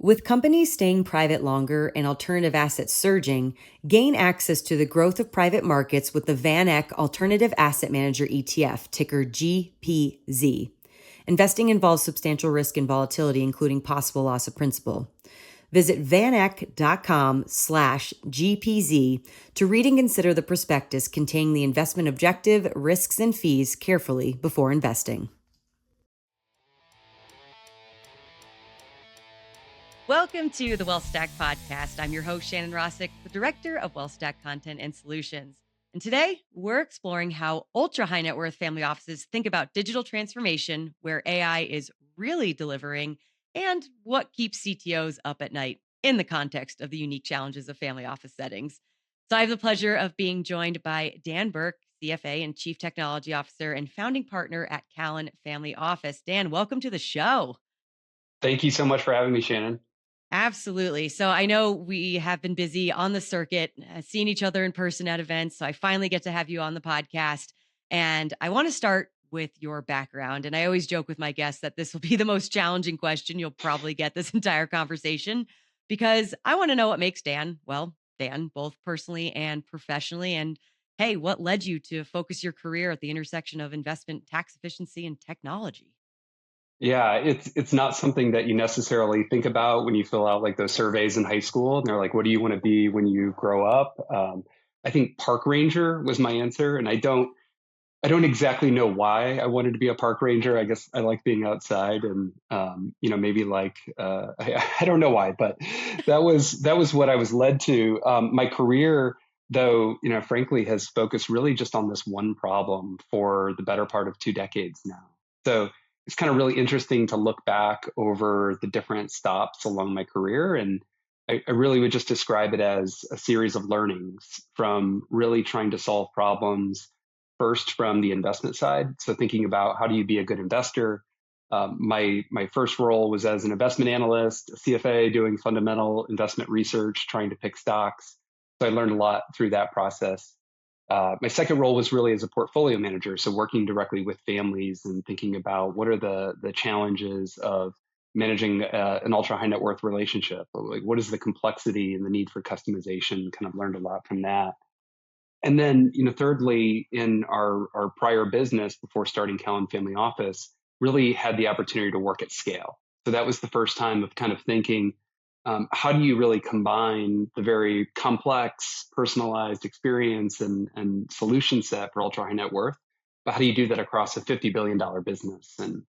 With companies staying private longer and alternative assets surging, gain access to the growth of private markets with the VanEck Alternative Asset Manager ETF, ticker GPZ. Investing involves substantial risk and volatility, including possible loss of principal. Visit vaneck.com/GPZ to read and consider the prospectus containing the investment objective, risks, and fees carefully before investing. Welcome to the WealthStack podcast. I'm your host, Shannon Rosic, the director of WealthStack Content and Solutions. And today, we're exploring how ultra-high net worth family offices think about digital transformation, where AI is really delivering, and what keeps CTOs up at night in the context of the unique challenges of family office settings. So I have the pleasure of being joined by Dan Burke, CFA and Chief Technology Officer and founding partner at Callan Family Office. Dan, welcome to the show. Thank you so much for having me, Shannon. Absolutely. So I know we have been busy on the circuit, seeing each other in person at events. So I finally get to have you on the podcast. And I want to start with your background. And I always joke with my guests that this will be the most challenging question you'll probably get this entire conversation, because I want to know what makes Dan, both personally and professionally. And hey, what led you to focus your career at the intersection of investment, tax efficiency, and technology? Yeah, it's not something that you necessarily think about when you fill out like those surveys in high school. And they're like, what do you want to be when you grow up? I think park ranger was my answer, and I don't exactly know why I wanted to be a park ranger. I guess I like being outside, and maybe like I don't know why, but that was what I was led to. My career, though, frankly, has focused really just on this one problem for the better part of 2 decades now. So it's kind of really interesting to look back over the different stops along my career. And I really would just describe it as a series of learnings from really trying to solve problems first from the investment side. So thinking about how do you be a good investor. My first role was as an investment analyst, a CFA, doing fundamental investment research, trying to pick stocks. So I learned a lot through that process. My second role was really as a portfolio manager, so working directly with families and thinking about what are the challenges of managing an ultra high net worth relationship. Like, what is the complexity and the need for customization? Kind of learned a lot from that. And then, thirdly, in our prior business before starting Callan Family Office, really had the opportunity to work at scale. So that was the first time of kind of thinking, how do you really combine the very complex, personalized experience and solution set for ultra high net worth? But how do you do that across a $50 billion business? And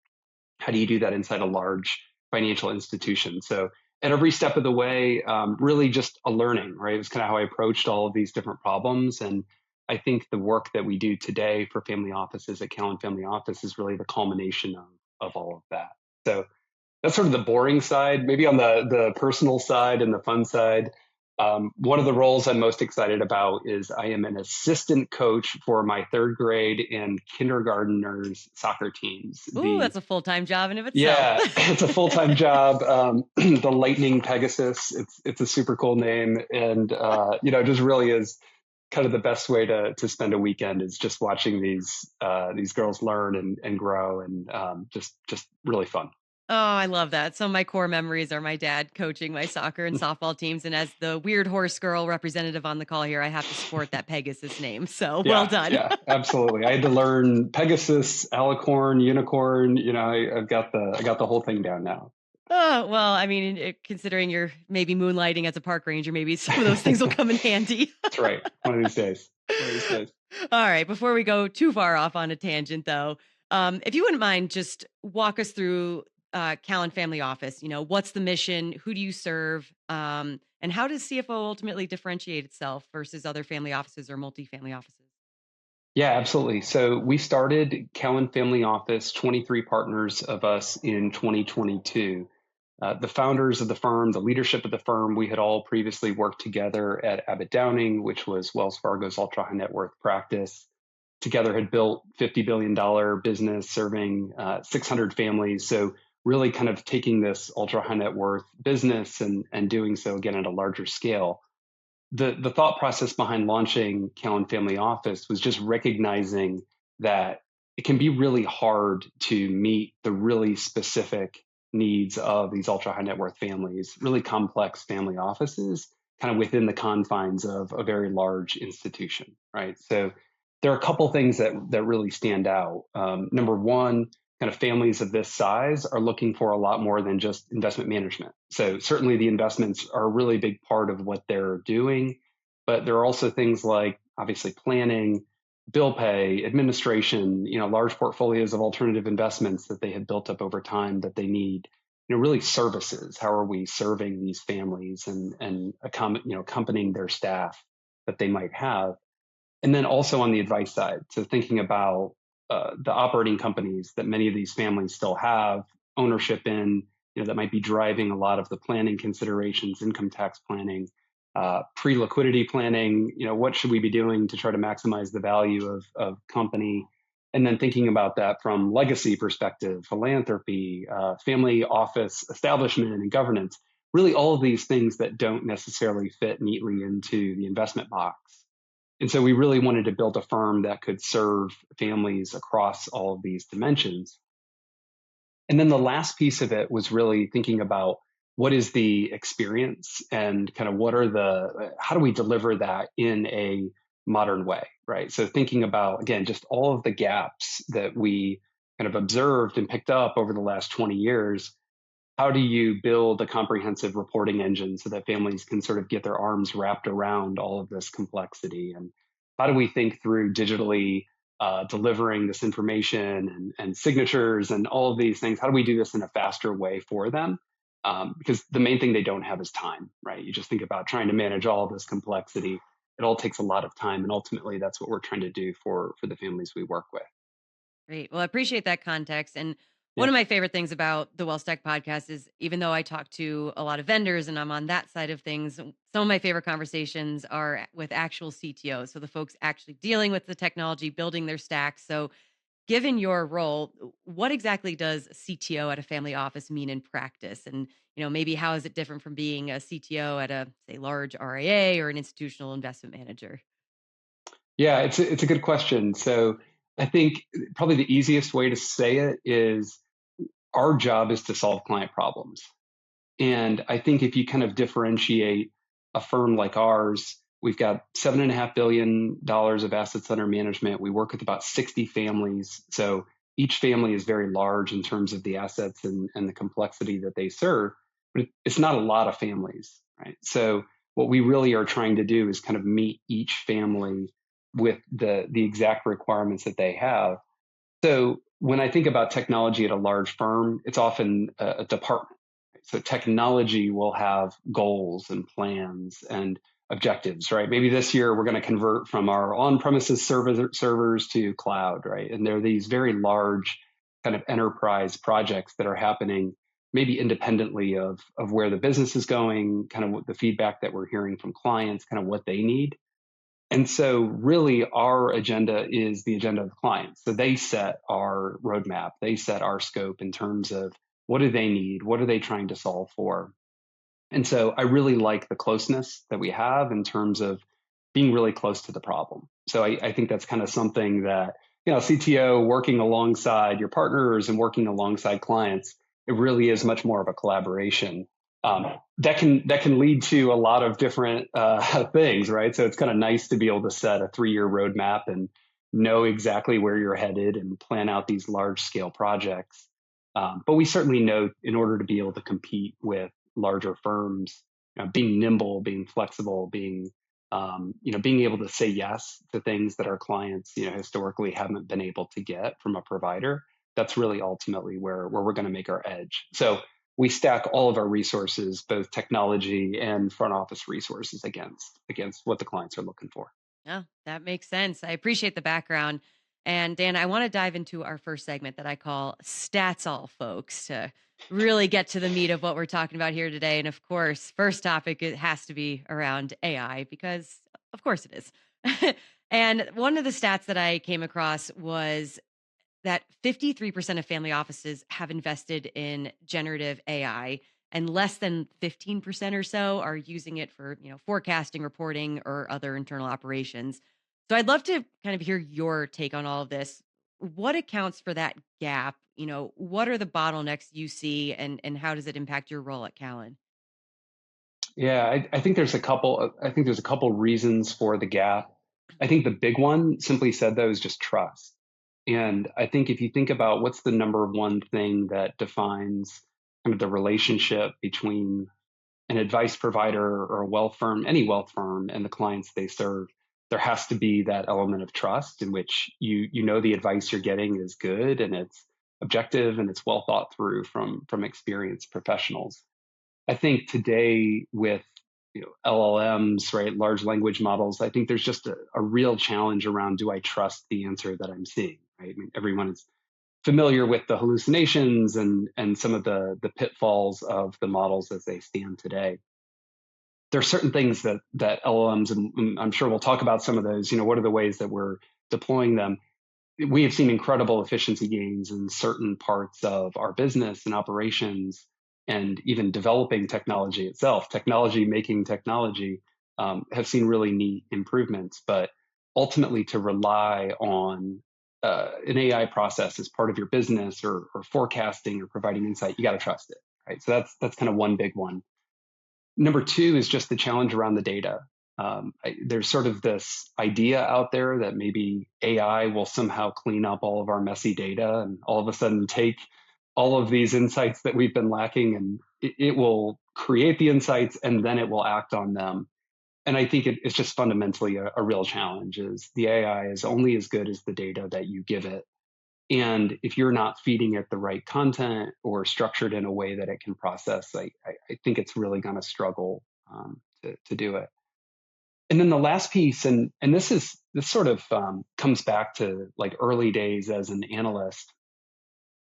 how do you do that inside a large financial institution? So at every step of the way, really just a learning, right? It was kind of how I approached all of these different problems. And I think the work that we do today for family offices at Callan Family Office is really the culmination of all of that. So that's sort of the boring side. Maybe on the personal side and the fun side, one of the roles I'm most excited about is I am an assistant coach for my third grade and kindergartners soccer teams. Ooh, that's a full-time job in of itself. Yeah, it's a full-time job. The Lightning Pegasus, it's a super cool name. And, just really is kind of the best way to spend a weekend is just watching these girls learn and grow, and just really fun. Oh, I love that. Some of my core memories are my dad coaching my soccer and softball teams. And as the weird horse girl representative on the call here, I have to support that Pegasus name. So well done. Yeah, absolutely. I had to learn Pegasus, alicorn, unicorn. I've got the whole thing down now. Oh, well, I mean, considering you're maybe moonlighting as a park ranger, maybe some of those things will come in handy. That's right. One of these days. All right. Before we go too far off on a tangent, though, if you wouldn't mind, just walk us through Callan Family Office. What's the mission? Who do you serve? And how does CFO ultimately differentiate itself versus other family offices or multifamily offices? Yeah, absolutely. So we started Callan Family Office, 23 partners of us in 2022. The founders of the firm, the leadership of the firm, we had all previously worked together at Abbott Downing, which was Wells Fargo's ultra high net worth practice. Together had built $50 billion business serving 600 families. So really kind of taking this ultra high net worth business and doing so again at a larger scale. The thought process behind launching Callan Family Office was just recognizing that it can be really hard to meet the really specific needs of these ultra high net worth families, really complex family offices, kind of within the confines of a very large institution, right? So there are a couple things that really stand out. Number one, kind of families of this size are looking for a lot more than just investment management. So certainly the investments are a really big part of what they're doing, but there are also things like obviously planning, bill pay, administration, large portfolios of alternative investments that they have built up over time that they need. Really services. How are we serving these families and accompanying their staff that they might have? And then also on the advice side, so thinking about the operating companies that many of these families still have ownership in, that might be driving a lot of the planning considerations, income tax planning, pre-liquidity planning. What should we be doing to try to maximize the value of company? And then thinking about that from legacy perspective, philanthropy, family office establishment and governance, really all of these things that don't necessarily fit neatly into the investment box. And so we really wanted to build a firm that could serve families across all of these dimensions. And then the last piece of it was really thinking about what is the experience and kind of how do we deliver that in a modern way, right? So thinking about, again, just all of the gaps that we kind of observed and picked up over the last 20 years. How do you build a comprehensive reporting engine so that families can sort of get their arms wrapped around all of this complexity? And how do we think through digitally delivering this information and signatures and all of these things? How do we do this in a faster way for them? Because the main thing they don't have is time, right? You just think about trying to manage all of this complexity. It all takes a lot of time, and ultimately, that's what we're trying to do for the families we work with. Great. Well, I appreciate that context. And one Yeah. of my favorite things about the WealthStack podcast is even though I talk to a lot of vendors and I'm on that side of things, some of my favorite conversations are with actual CTOs. So the folks actually dealing with the technology, building their stacks. So given your role, what exactly does a CTO at a family office mean in practice? And, maybe how is it different from being a CTO at a, say, large RIA or an institutional investment manager? Yeah, it's a good question. So I think probably the easiest way to say it is our job is to solve client problems. And I think if you kind of differentiate a firm like ours, we've got $7.5 billion of assets under management. We work with about 60 families. So each family is very large in terms of the assets and the complexity that they serve, but it's not a lot of families, right? So what we really are trying to do is kind of meet each family with the exact requirements that they have. So when I think about technology at a large firm, it's often a department. So technology will have goals and plans and objectives, right? Maybe this year we're going to convert from our on-premises servers to cloud, right? And there are these very large kind of enterprise projects that are happening maybe independently of where the business is going, kind of what the feedback that we're hearing from clients, kind of what they need. And so, really, our agenda is the agenda of the client. So they set our roadmap, they set our scope in terms of what do they need, what are they trying to solve for. And so, I really like the closeness that we have in terms of being really close to the problem. So I think that's kind of something that, CTO working alongside your partners and working alongside clients, it really is much more of a collaboration. That can lead to a lot of different things, right? So it's kind of nice to be able to set a 3-year roadmap and know exactly where you're headed and plan out these large scale projects. But we certainly know in order to be able to compete with larger firms, being nimble, being flexible, being able to say yes to things that our clients, historically haven't been able to get from a provider. That's really ultimately where we're going to make our edge. So we stack all of our resources, both technology and front office resources, against what the clients are looking for. Yeah, that makes sense. I appreciate the background. And Dan, I want to dive into our first segment that I call Stats All Folks to really get to the meat of what we're talking about here today. And of course, first topic, it has to be around AI because of course it is. And one of the stats that I came across was that 53% of family offices have invested in generative AI and less than 15% or so are using it for, forecasting, reporting or other internal operations. So I'd love to kind of hear your take on all of this. what accounts for that gap? What are the bottlenecks you see, and how does it impact your role at Callan? Yeah, I think there's a couple. I think there's a couple reasons for the gap. I think the big one, simply said, though, is just trust. And I think if you think about what's the number one thing that defines kind of the relationship between an advice provider or a wealth firm, any wealth firm, and the clients they serve, there has to be that element of trust in which you know the advice you're getting is good and it's objective and it's well thought through from experienced professionals. I think today with LLMs, right, large language models, I think there's just a real challenge around, do I trust the answer that I'm seeing? Right? I mean, everyone is familiar with the hallucinations and some of the pitfalls of the models as they stand today. There are certain things that LLMs, and I'm sure we'll talk about some of those. What are the ways that we're deploying them? We have seen incredible efficiency gains in certain parts of our business and operations, and even developing technology itself. Technology making technology have seen really neat improvements, but ultimately to rely on an AI process as part of your business or forecasting or providing insight, you got to trust it, right? So that's kind of one big one. Number two is just the challenge around the data. There's sort of this idea out there that maybe AI will somehow clean up all of our messy data and all of a sudden take all of these insights that we've been lacking, and it will create the insights and then it will act on them. And I think it's just fundamentally a real challenge. Is the AI is only as good as the data that you give it. And if you're not feeding it the right content or structured in a way that it can process, I think it's really going to struggle to do it. And then the last piece, and this sort of comes back to like early days as an analyst.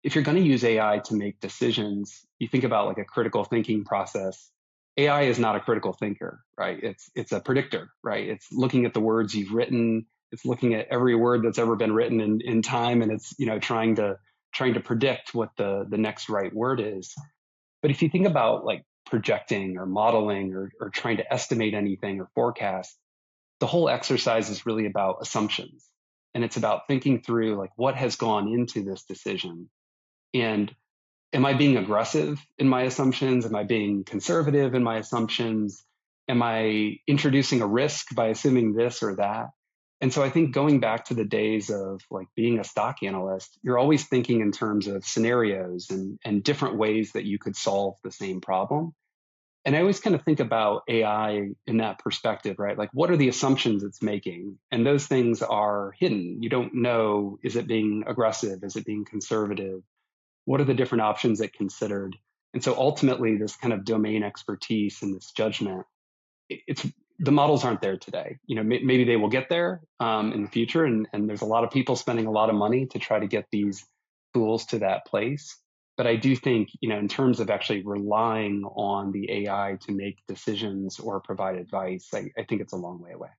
If you're going to use AI to make decisions, you think about like a critical thinking process. AI is not a critical thinker, right? It's a predictor, right? It's looking at the words you've written. It's looking at every word that's ever been written in time, and it's trying to predict what the next right word is. But if you think about like projecting or modeling or trying to estimate anything or forecast, the whole exercise is really about assumptions, and it's about thinking through like what has gone into this decision, and am I being aggressive in my assumptions? Am I being conservative in my assumptions? Am I introducing a risk by assuming this or that? And so I think going back to the days of like being a stock analyst, you're always thinking in terms of scenarios and different ways that you could solve the same problem. And I always kind of think about AI in that perspective, right? Like, what are the assumptions it's making? And those things are hidden. You don't know, is it being aggressive? Is it being conservative? What are the different options it considered? And so ultimately, this kind of domain expertise and this judgment, it's the models aren't there today. Maybe they will get there in the future, and there's a lot of people spending a lot of money to try to get these tools to that place. But I do think, in terms of actually relying on the AI to make decisions or provide advice, I think it's a long way away.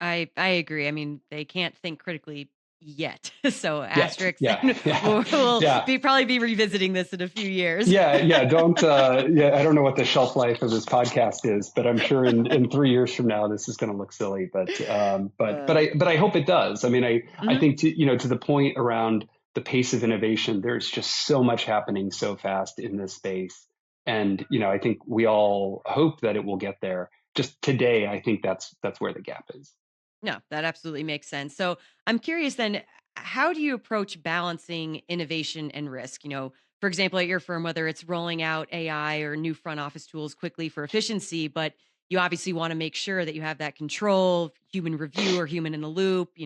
I agree. I mean, they can't think critically yet. So Yet, asterisks, yeah, and yeah, we'll yeah. probably be revisiting this in a few years. Yeah. Don't. Yeah, I don't know what the shelf life of this podcast is, but I'm sure in 3 years from now, this is going to look silly. But I hope it does. I mean, I Mhm. think to the point around the pace of innovation, there's just so much happening so fast in this space, and I think we all hope that it will get there. Just today, I think that's where the gap is. No, that absolutely makes sense. So I'm curious then, how do you approach balancing innovation and risk? For example, at your firm, whether it's rolling out AI or new front office tools quickly for efficiency, but you obviously want to make sure that you have that control, human review or human in the loop,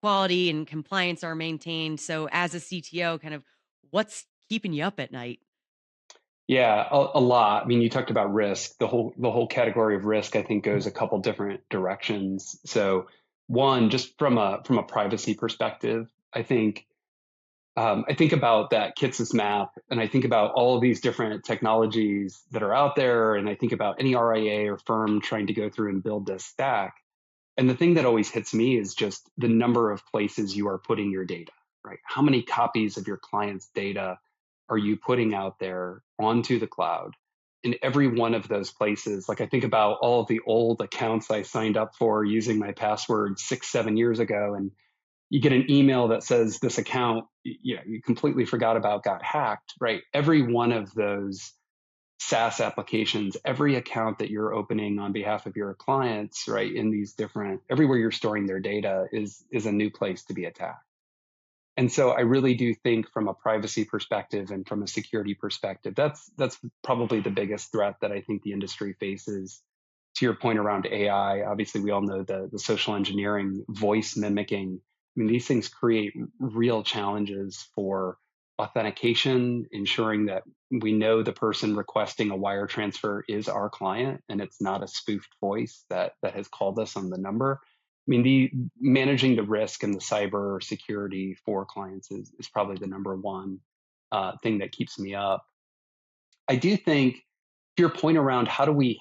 quality and compliance are maintained. So as a CTO, kind of what's keeping you up at night? Yeah, a lot. I mean, you talked about risk. The whole category of risk, I think, goes a couple different directions. So, one, just from a privacy perspective, I think about that Kitsis map, and I think about all of these different technologies that are out there, and I think about any RIA or firm trying to go through and build this stack. And the thing that always hits me is just the number of places you are putting your data, right? How many copies of your client's data are you putting out there onto the cloud? In every one of those places, like I think about all of the old accounts I signed up for using my password 6, 7 years ago, and you get an email that says this account, you completely forgot about, got hacked, right? Every one of those SaaS applications, every account that you're opening on behalf of your clients, right, in these different, everywhere you're storing their data is a new place to be attacked. And so I really do think from a privacy perspective and from a security perspective, that's probably the biggest threat that I think the industry faces. To your point around AI, obviously we all know the social engineering, voice mimicking. I mean, these things create real challenges for authentication, ensuring that we know the person requesting a wire transfer is our client and it's not a spoofed voice that has called us on the number. I mean, managing the risk and the cyber security for clients is probably the number one thing that keeps me up. I do think, to your point around how do we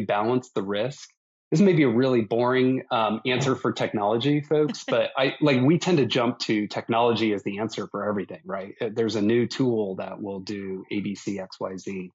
balance the risk? This may be a really boring answer for technology folks, but we tend to jump to technology as the answer for everything, right? There's a new tool that will do A, B, C, X, Y, Z.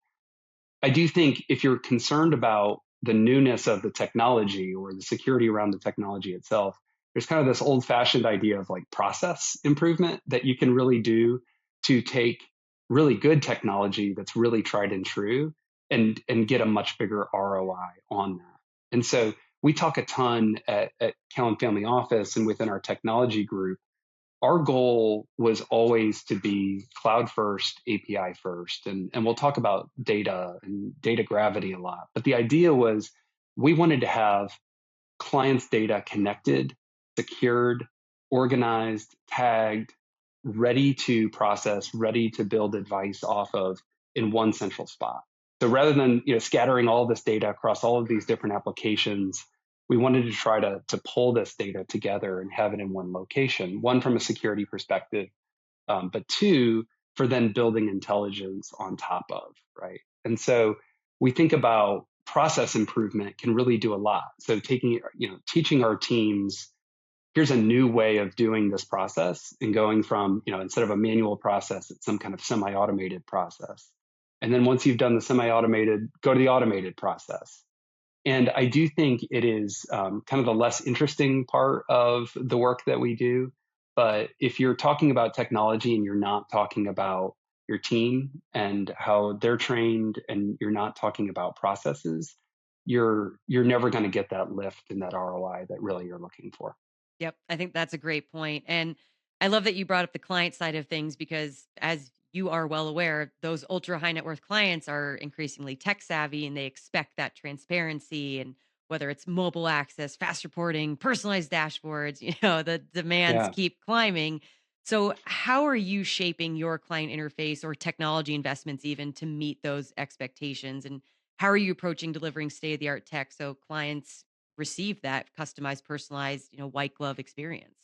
I do think if you're concerned about the newness of the technology or the security around the technology itself, there's kind of this old fashioned idea of like process improvement that you can really do to take really good technology that's really tried and true and get a much bigger ROI on that. And so we talk a ton at Callan Family Office and within our technology group. Our goal was always to be cloud first, API first. And we'll talk about data and data gravity a lot. But the idea was we wanted to have clients' data connected, secured, organized, tagged, ready to process, ready to build advice off of in one central spot. So rather than scattering all this data across all of these different applications, we wanted to try to pull this data together and have it in one location, one from a security perspective, but two, for then building intelligence on top of, right? And so we think about process improvement can really do a lot. So teaching our teams, here's a new way of doing this process and going from, instead of a manual process, it's some kind of semi-automated process. And then once you've done the semi-automated, go to the automated process. And I do think it is kind of the less interesting part of the work that we do. But if you're talking about technology and you're not talking about your team and how they're trained and you're not talking about processes, you're never going to get that lift and that ROI that really you're looking for. Yep. I think that's a great point. And I love that you brought up the client side of things because, as you are well aware, those ultra high net worth clients are increasingly tech savvy and they expect that transparency. And whether it's mobile access, fast reporting, personalized dashboards, the demands Yeah. keep climbing. So, how are you shaping your client interface or technology investments even to meet those expectations? And how are you approaching delivering state of the art tech so clients receive that customized, personalized, white glove experience?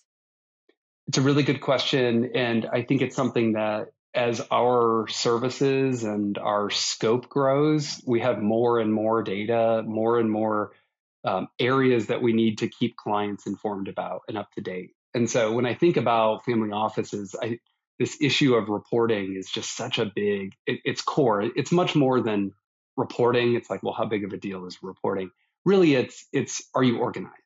It's a really good question. And I think it's something that as our services and our scope grows, we have more and more data, more and more areas that we need to keep clients informed about and up to date. And so when I think about family offices, this issue of reporting is just such a it's core. It's much more than reporting. It's like, well, how big of a deal is reporting? Really, are you organized?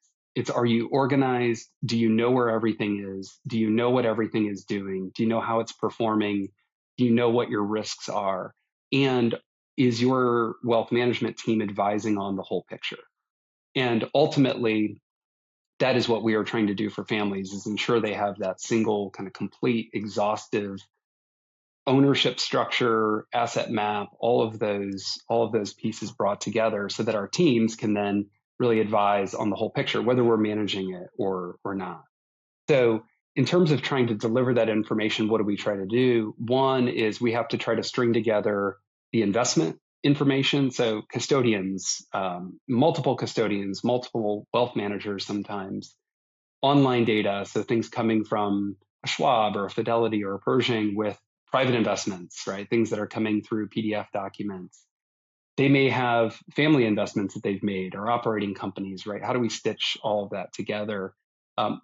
Are you organized? Do you know where everything is? Do you know what everything is doing? Do you know how it's performing? Do you know what your risks are? And is your wealth management team advising on the whole picture? And ultimately, that is what we are trying to do for families, is ensure they have that single kind of complete, exhaustive ownership structure, asset map, all of those pieces brought together so that our teams can then really advise on the whole picture, whether we're managing it or not. So in terms of trying to deliver that information, what do we try to do? One is we have to try to string together the investment information. So custodians, multiple custodians, multiple wealth managers sometimes, online data, so things coming from a Schwab or a Fidelity or a Pershing with private investments, right? Things that are coming through PDF documents. They may have family investments that they've made or operating companies, right? How do we stitch all of that together?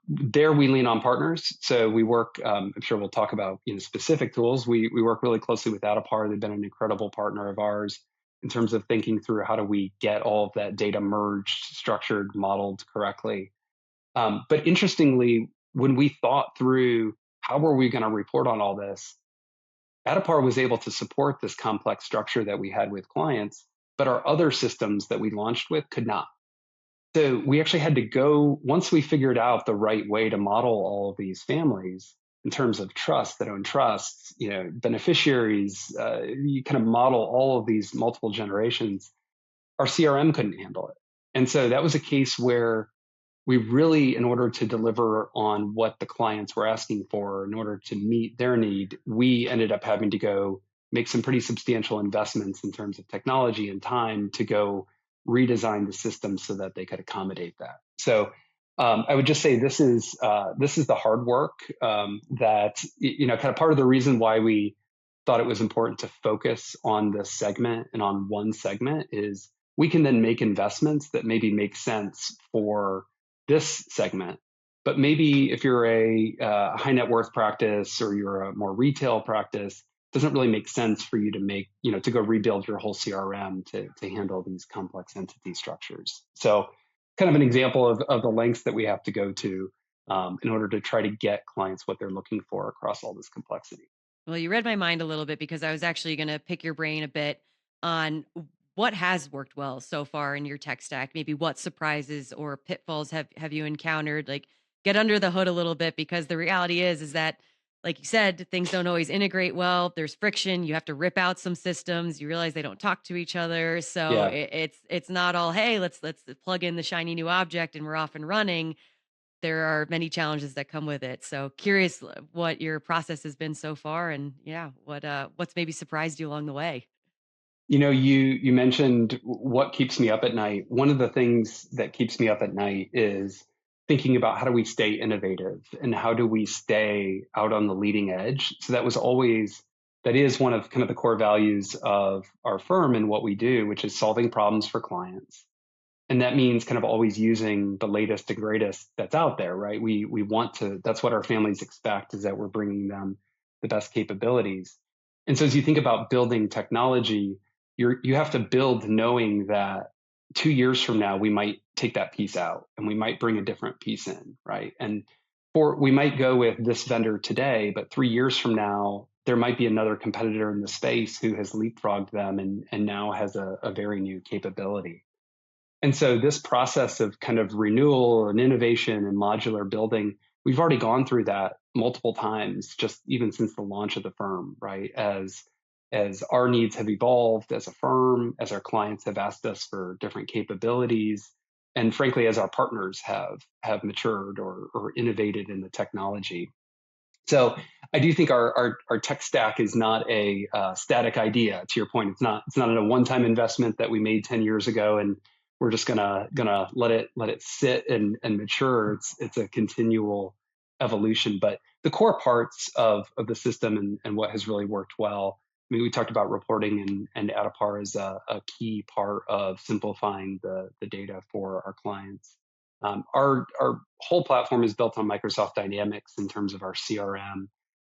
There we lean on partners. So we work, I'm sure we'll talk about specific tools. We work really closely with Adapar. They've been an incredible partner of ours in terms of thinking through how do we get all of that data merged, structured, modeled correctly. But interestingly, when we thought through how were we going to report on all this, Adapar was able to support this complex structure that we had with clients, but our other systems that we launched with could not. So we actually had to go, once we figured out the right way to model all of these families in terms of trust that own trusts, beneficiaries, you kind of model all of these multiple generations, our CRM couldn't handle it. And so that was a case where we really, in order to deliver on what the clients were asking for, in order to meet their need, we ended up having to go make some pretty substantial investments in terms of technology and time to go redesign the system so that they could accommodate that. So I would just say this is the hard work that kind of part of the reason why we thought it was important to focus on this segment and on one segment is we can then make investments that maybe make sense for this segment. But maybe if you're a high net worth practice or you're a more retail practice, it doesn't really make sense for you to to go rebuild your whole CRM to handle these complex entity structures. So kind of an example of the lengths that we have to go to in order to try to get clients what they're looking for across all this complexity. Well, you read my mind a little bit because I was actually going to pick your brain a bit on what has worked well so far in your tech stack. Maybe what surprises or pitfalls have you encountered? Like get under the hood a little bit because the reality is that like you said, things don't always integrate well. There's friction. You have to rip out some systems. You realize they don't talk to each other. So Yeah. it's not all hey, let's plug in the shiny new object and we're off and running. There are many challenges that come with it. So curious what your process has been so far and yeah, what's maybe surprised you along the way. You mentioned what keeps me up at night. One of the things that keeps me up at night is thinking about how do we stay innovative and how do we stay out on the leading edge. So that is one of kind of the core values of our firm and what we do, which is solving problems for clients. And that means kind of always using the latest and greatest that's out there, right? We want to, that's what our families expect is that we're bringing them the best capabilities. And so as you think about building technology, you have to build knowing that 2 years from now, we might take that piece out and we might bring a different piece in, right? We might go with this vendor today, but 3 years from now, there might be another competitor in the space who has leapfrogged them and now has a very new capability. And so this process of kind of renewal and innovation and modular building, we've already gone through that multiple times, just even since the launch of the firm, right? As our needs have evolved as a firm, as our clients have asked us for different capabilities, and frankly, as our partners have matured or innovated in the technology. So I do think our tech stack is not a static idea. To your point, it's not a one-time investment that we made 10 years ago and we're just gonna let it sit and mature. It's a continual evolution. But the core parts of the system and what has really worked well. I mean, we talked about reporting and Adapar is a key part of simplifying the data for our clients. Our whole platform is built on Microsoft Dynamics in terms of our CRM,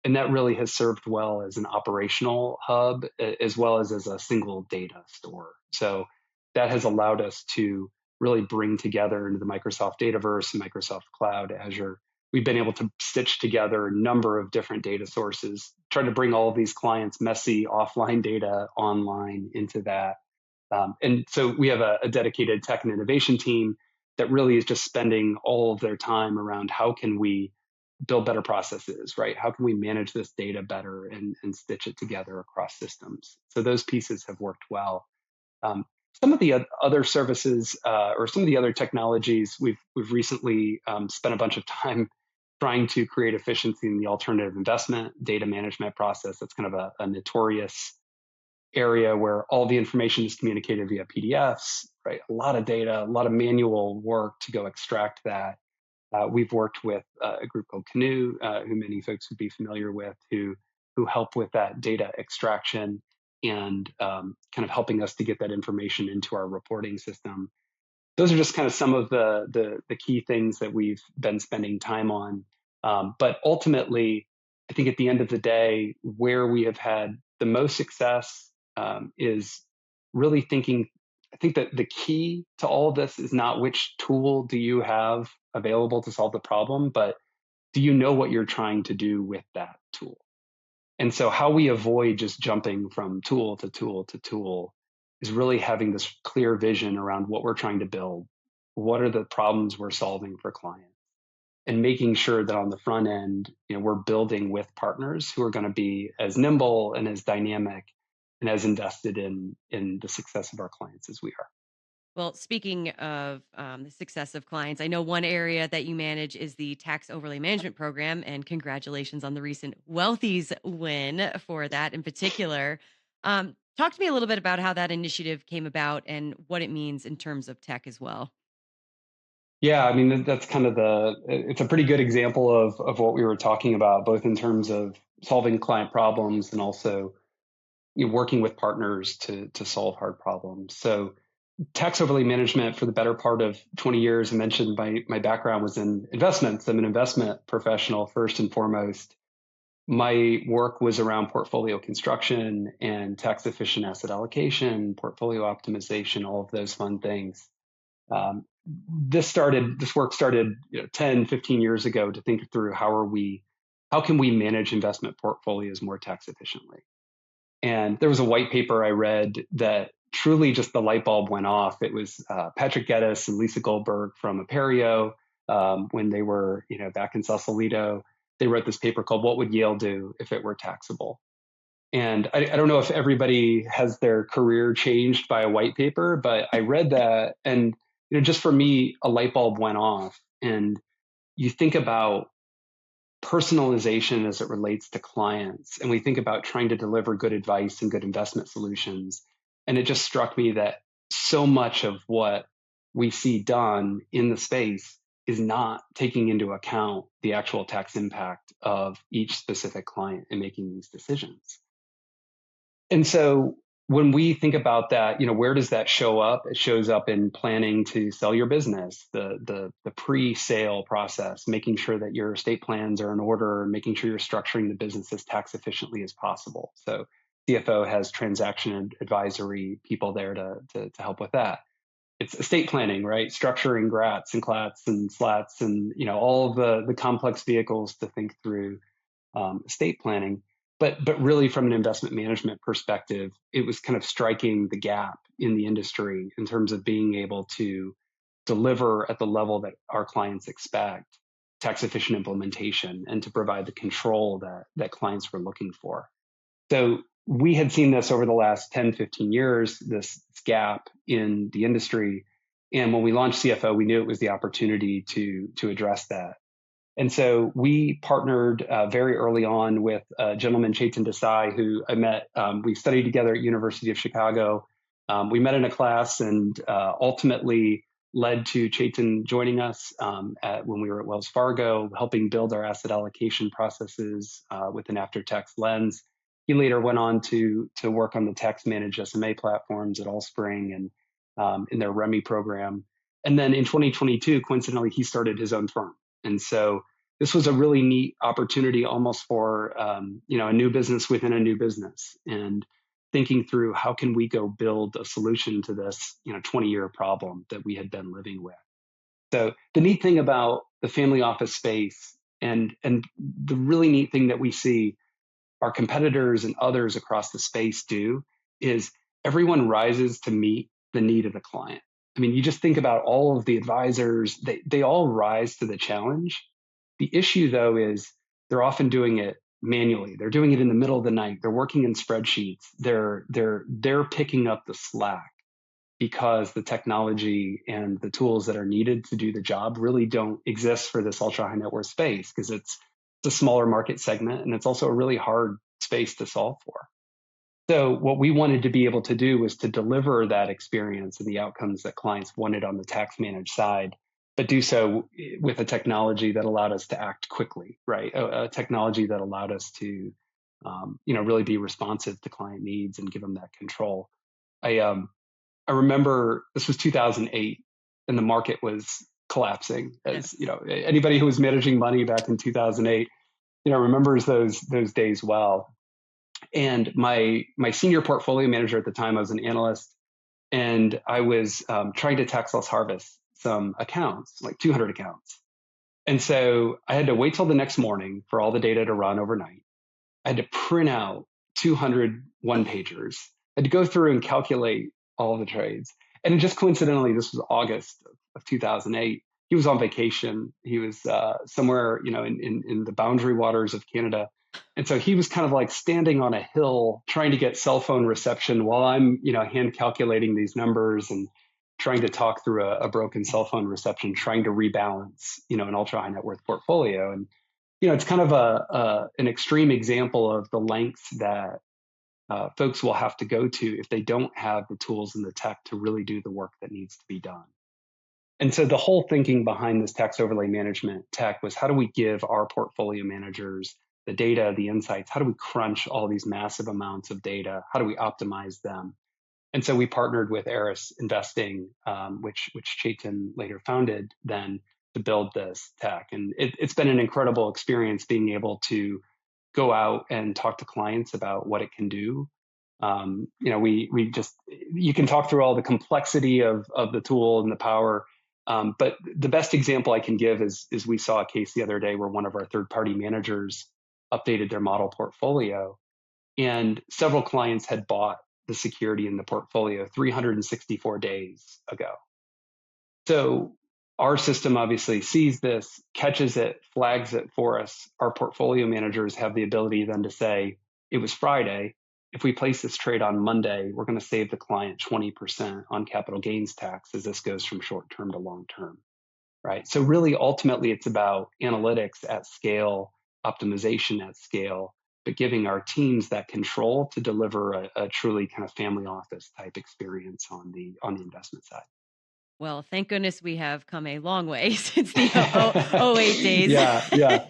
and that really has served well as an operational hub as well as a single data store. So that has allowed us to really bring together into the Microsoft Dataverse and Microsoft Cloud, Azure. We've been able to stitch together a number of different data sources, try to bring all of these clients' messy offline data online into that. And so we have a dedicated tech and innovation team that really is just spending all of their time around how can we build better processes, right? How can we manage this data better and stitch it together across systems? So those pieces have worked well. Um, some of the other services or some of the other technologies we've recently spent a bunch of time trying to create efficiency in the alternative investment data management process. That's kind of a notorious area where all the information is communicated via PDFs, right? A lot of data, a lot of manual work to go extract that. We've worked with a group called Canoe, who many folks would be familiar with, who help with that data extraction and kind of helping us to get that information into our reporting system. Those are just kind of some of the key things that we've been spending time on. But ultimately, I think at the end of the day, where we have had the most success is really thinking. I think that the key to all of this is not which tool do you have available to solve the problem, but do you know what you're trying to do with that tool? And so how we avoid just jumping from tool to tool to tool is really having this clear vision around what we're trying to build. What are the problems we're solving for clients? And making sure that on the front end, we're building with partners who are going to be as nimble and as dynamic and as invested in the success of our clients as we are. Well, speaking of the success of clients, I know one area that you manage is the tax overlay management program, and congratulations on the recent Wealthies win for that in particular. Talk to me a little bit about how that initiative came about and what it means in terms of tech as well. Yeah, I mean, that's kind of it's a pretty good example of what we were talking about, both in terms of solving client problems and also working with partners to solve hard problems. So tax overlay management for the better part of 20 years, I mentioned my background was in investments. I'm an investment professional first and foremost. My work was around portfolio construction and tax efficient asset allocation, portfolio optimization, all of those fun things. Um, this work started 10, 15 years ago to think through how can we manage investment portfolios more tax efficiently? And there was a white paper I read that truly just the light bulb went off. It was Patrick Geddes and Lisa Goldberg from Aperio when they were back in Sausalito. They wrote this paper called "What Would Yale Do If It Were Taxable?" And I don't know if everybody has their career changed by a white paper, but I read that, and just for me, a light bulb went off. And you think about personalization as it relates to clients, and we think about trying to deliver good advice and good investment solutions. And it just struck me that so much of what we see done in the space is not taking into account the actual tax impact of each specific client in making these decisions. And so when we think about that, where does that show up? It shows up in planning to sell your business, the pre-sale process, making sure that your estate plans are in order, making sure you're structuring the business as tax efficiently as possible. So CFO has transaction advisory people there to help with that. It's estate planning, right? Structuring GRATs and CLATs and SLATs and all of the complex vehicles to think through estate planning. But really, from an investment management perspective, it was kind of striking the gap in the industry in terms of being able to deliver at the level that our clients expect tax efficient implementation and to provide the control that clients were looking for. So we had seen this over the last 10, 15 years, this gap in the industry. And when we launched CFO, we knew it was the opportunity to address that. And so we partnered very early on with a gentleman, Chetan Desai, who I met. We studied together at University of Chicago. We met in a class and ultimately led to Chetan joining us when we were at Wells Fargo, helping build our asset allocation processes with an after-tax lens. He later went on to work on the tax-managed SMA platforms at Allspring and in their REMI program. And then in 2022, coincidentally, he started his own firm. And so this was a really neat opportunity almost for, a new business within a new business, and thinking through how can we go build a solution to this, 20-year problem that we had been living with. So the neat thing about the family office space and the really neat thing that we see our competitors and others across the space do is everyone rises to meet the need of the client. I mean, you just think about all of the advisors, they all rise to the challenge. The issue, though, is they're often doing it manually. They're doing it in the middle of the night. They're working in spreadsheets. They're picking up the slack because the technology and the tools that are needed to do the job really don't exist for this ultra high net worth space because it's a smaller market segment and it's also a really hard space to solve for. So what we wanted to be able to do was to deliver that experience and the outcomes that clients wanted on the tax managed side, but do so with a technology that allowed us to act quickly, right? A technology that allowed us to, really be responsive to client needs and give them that control. I remember this was 2008 and the market was collapsing. As anybody who was managing money back in 2008, remembers those days well. And my senior portfolio manager at the time, I was an analyst, and I was trying to tax loss harvest some accounts, like 200 accounts. And so I had to wait till the next morning for all the data to run overnight. I had to print out 200 one pagers. I had to go through and calculate all the trades. And just coincidentally, this was August of 2008. He was on vacation. He was somewhere, in the boundary waters of Canada. And so he was kind of like standing on a hill trying to get cell phone reception while I'm, hand calculating these numbers and trying to talk through a broken cell phone reception, trying to rebalance, an ultra high net worth portfolio. And it's kind of an extreme example of the lengths that folks will have to go to if they don't have the tools and the tech to really do the work that needs to be done. And so the whole thinking behind this tax overlay management tech was, how do we give our portfolio managers the data, the insights? How do we crunch all these massive amounts of data? How do we optimize them? And so we partnered with Eris Investing, which Chetan later founded, then to build this tech. And it's been an incredible experience being able to go out and talk to clients about what it can do. We just, you can talk through all the complexity of the tool and the power. But the best example I can give is we saw a case the other day where one of our third-party managers updated their model portfolio, and several clients had bought the security in the portfolio 364 days ago. So our system obviously sees this, catches it, flags it for us. Our portfolio managers have the ability then to say, it was Friday. If we place this trade on Monday, we're going to save the client 20% on capital gains tax as this goes from short term to long term, right? So really, ultimately, it's about analytics at scale, optimization at scale, but giving our teams that control to deliver a truly kind of family office type experience on the investment side. Well, thank goodness we have come a long way since the 08 days. Yeah.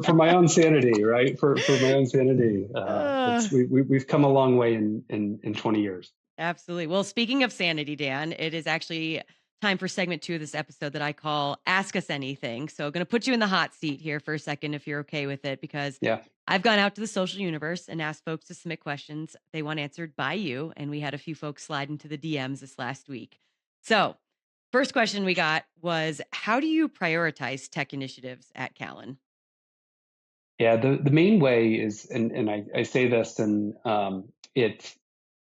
For my own sanity, right? For my own sanity, we've come a long way in 20 years. Absolutely. Well, speaking of sanity, Dan, it is actually time for segment 2 of this episode that I call Ask Us Anything. So I'm going to put you in the hot seat here for a second, if you're okay with it, because I've gone out to the social universe and asked folks to submit questions they want answered by you. And we had a few folks slide into the DMs this last week. So first question we got was, how do you prioritize tech initiatives at Callan? Yeah, the main way is, and I say this, and it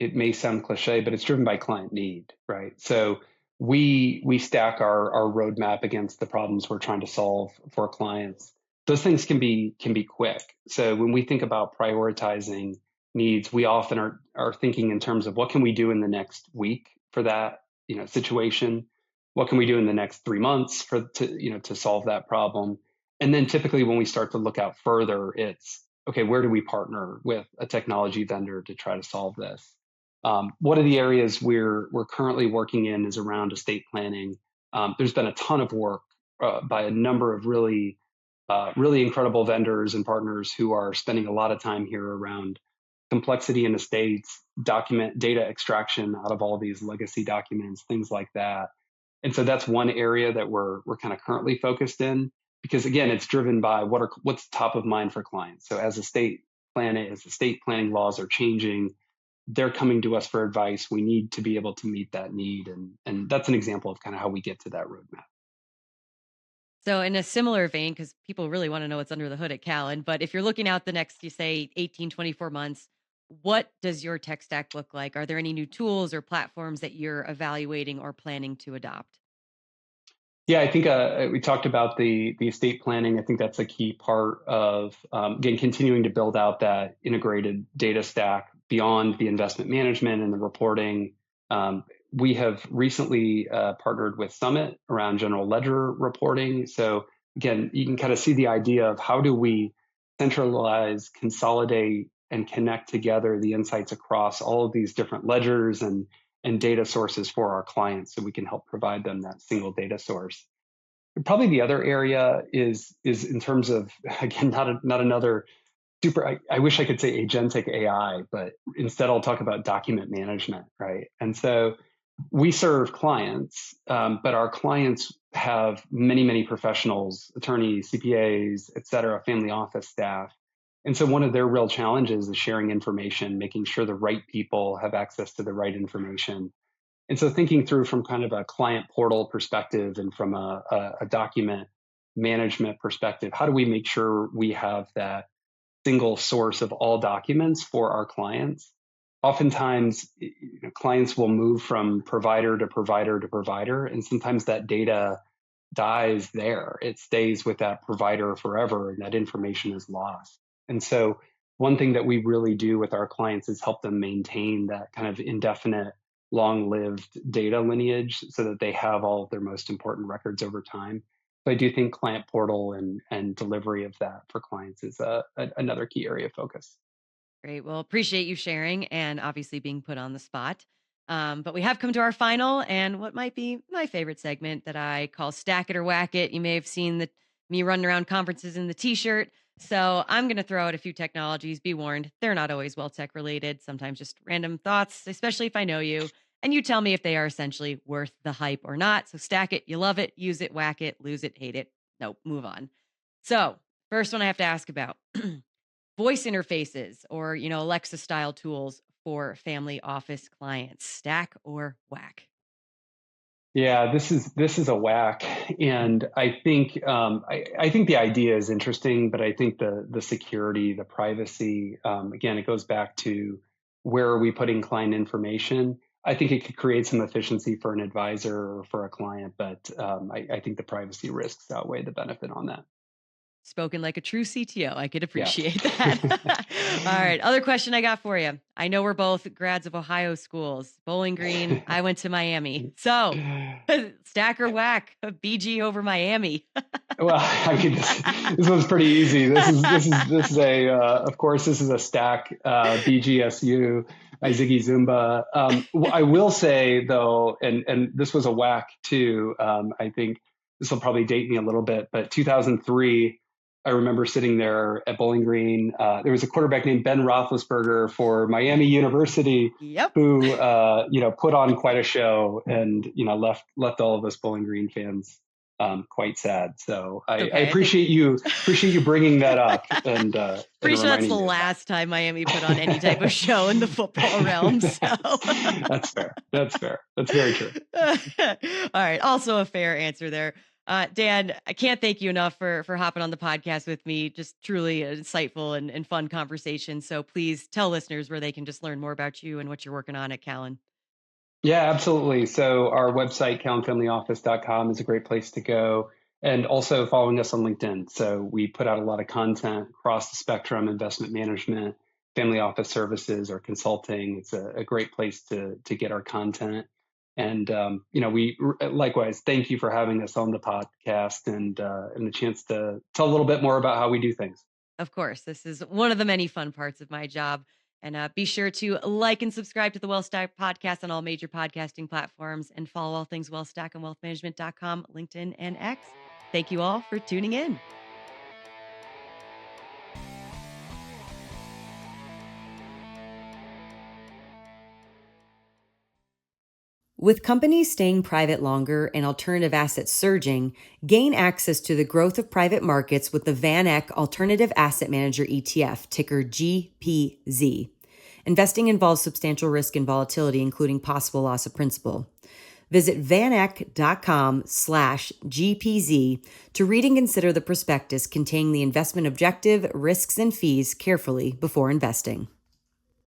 may sound cliche, but it's driven by client need, right? So we stack our roadmap against the problems we're trying to solve for clients. Those things can be quick. So when we think about prioritizing needs, we often are thinking in terms of what can we do in the next week for that situation. What can we do in the next 3 months to solve that problem? And then typically when we start to look out further, it's okay, where do we partner with a technology vendor to try to solve this? One of the areas we're currently working in is around estate planning. There's been a ton of work by a number of really incredible vendors and partners who are spending a lot of time here around complexity in estates, document data extraction out of all these legacy documents, things like that. And so that's one area that we're kind of currently focused in, because again, it's driven by what's top of mind for clients. So as estate planning laws are changing, they're coming to us for advice. We need to be able to meet that need. And that's an example of kind of how we get to that roadmap. So in a similar vein, because people really want to know what's under the hood at Callan, but if you're looking out the next, you say 18, 24 months, what does your tech stack look like? Are there any new tools or platforms that you're evaluating or planning to adopt? Yeah, I think we talked about the estate planning. I think that's a key part of, again, continuing to build out that integrated data stack beyond the investment management and the reporting. We have recently partnered with Summit around general ledger reporting. So again, you can kind of see the idea of how do we centralize, consolidate, and connect together the insights across all of these different ledgers and data sources for our clients so we can help provide them that single data source. And probably the other area is in terms of, again, not another super, I wish I could say agentic AI, but instead I'll talk about document management, right? And so we serve clients, but our clients have many professionals, attorneys, CPAs, et cetera, family office staff. And so one of their real challenges is sharing information, making sure the right people have access to the right information. And so thinking through from kind of a client portal perspective and from a document management perspective, how do we make sure we have that single source of all documents for our clients? Oftentimes, clients will move from provider to provider to provider, and sometimes that data dies there. It stays with that provider forever, and that information is lost. And so, one thing that we really do with our clients is help them maintain that kind of indefinite, long lived data lineage so that they have all of their most important records over time. So I do think client portal and delivery of that for clients is another key area of focus. Great. Well, appreciate you sharing and obviously being put on the spot. But we have come to our final and what might be my favorite segment that I call Stack It or Whack It. You may have seen me running around conferences in the t-shirt. So I'm going to throw out a few technologies. Be warned, they're not always well tech related, sometimes just random thoughts, especially if I know you. And you tell me if they are essentially worth the hype or not. So stack it, you love it, use it, whack it, lose it, hate it. Nope, move on. So, first one I have to ask about voice interfaces or, Alexa style tools for family office clients, stack or whack? Yeah, this is a whack, and I think the idea is interesting, but I think the security, the privacy, again, it goes back to where are we putting client information. I think it could create some efficiency for an advisor or for a client, but I think the privacy risks outweigh the benefit on that. Spoken like a true CTO. I could Yeah. appreciate that. All right. Other question I got for you. I know we're both grads of Ohio schools. Bowling Green. I went to Miami. So, stack or whack? BG over Miami. Well, this one's pretty easy. This is a of course this is a stack BGSU Izigi Zumba. I will say though, and this was a whack too. I think this will probably date me a little bit, but 2003. I remember sitting there at Bowling Green. There was a quarterback named Ben Roethlisberger for Miami University, Yep. who put on quite a show, and left all of us Bowling Green fans quite sad. So I Okay, appreciate you bringing that up and pretty sure that's reminding the me of that. last time Miami put on any type of show in the football realm. So That's fair. That's fair. That's very true. All right. Also a fair answer there. Dan, I can't thank you enough for hopping on the podcast with me. Just truly an insightful and fun conversation. So please tell listeners where they can just learn more about you and what you're working on at Callan. Yeah, absolutely. So our website, callanfamilyoffice.com, is a great place to go. And also following us on LinkedIn. So we put out a lot of content across the spectrum: investment management, family office services, or consulting. It's a great place to get our content. And we likewise thank you for having us on the podcast and the chance to tell a little bit more about how we do things. Of course, this is one of the many fun parts of my job. And be sure to like and subscribe to the WealthStack podcast on all major podcasting platforms and follow all things WealthStack on wealthmanagement.com, LinkedIn, and X. Thank you all for tuning in. With companies staying private longer and alternative assets surging, gain access to the growth of private markets with the VanEck Alternative Asset Manager ETF, ticker GPZ. Investing involves substantial risk and volatility, including possible loss of principal. Visit vaneck.com/GPZ to read and consider the prospectus containing the investment objective, risks, and fees carefully before investing.